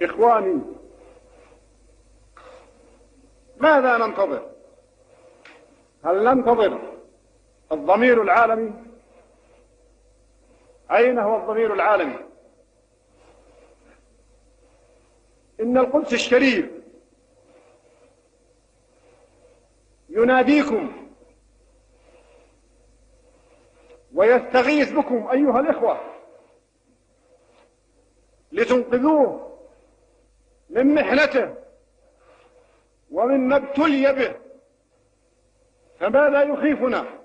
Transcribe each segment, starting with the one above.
إخواني، ماذا ننتظر؟ هل ننتظر الضمير العالمي؟ أين هو الضمير العالمي؟ إن القدس الشريف يناديكم ويستغيث بكم أيها الإخوة لتنقذوه من محنته ومما ابتلي به. فماذا يخيفنا؟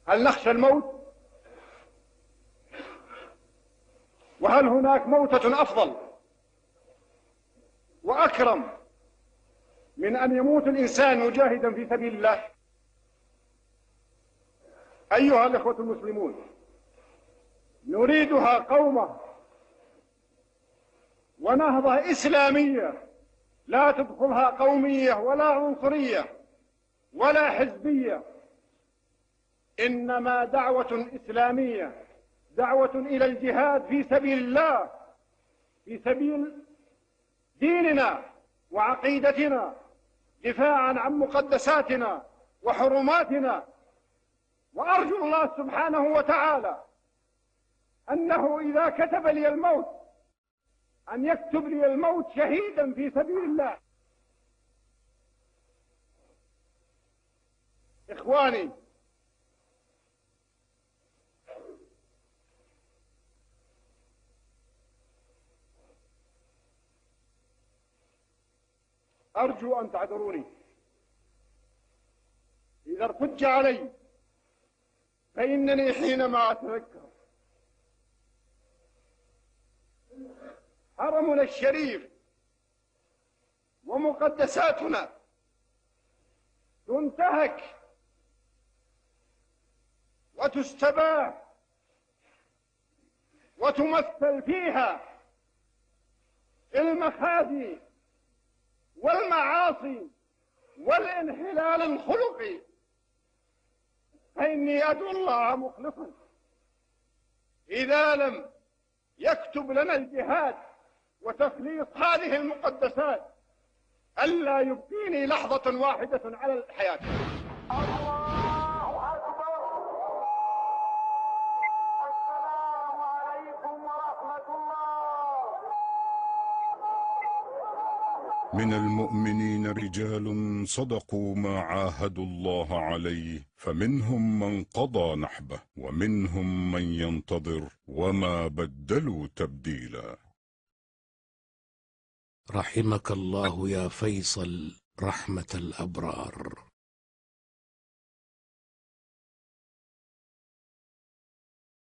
هل نخشى الموت؟ وهل هناك موتة أفضل وأكرم من أن يموت الإنسان مجاهدا في سبيل الله؟ أيها الإخوة المسلمون، نريدها قومة ونهضة إسلامية لا تدخلها قومية ولا عنصرية ولا حزبية، إنما دعوة إسلامية، دعوة إلى الجهاد في سبيل الله، في سبيل ديننا وعقيدتنا، دفاعا عن مقدساتنا وحرماتنا. وأرجو الله سبحانه وتعالى أنه إذا كتب لي الموت أن يكتب لي الموت شهيدا في سبيل الله. إخواني، أرجو أن تعذروني إذا ارتج علي، فإنني حينما أتذكر حرمنا الشريف ومقدساتنا تنتهك وتستباح وتمثل فيها المخازي والمعاصي والانحلال الخلقي، فإني أدعو الله مخلصا إذا لم يكتب لنا الجهاد وتخليص هذه المقدسات ألا يبقيني لحظة واحدة على الحياة. الله أكبر. السلام عليكم ورحمة الله. من المؤمنين رجال صدقوا ما عاهدوا الله عليه، فمنهم من قضى نحبه ومنهم من ينتظر وما بدلوا تبديلا. رحمك الله يا فيصل رحمة الأبرار.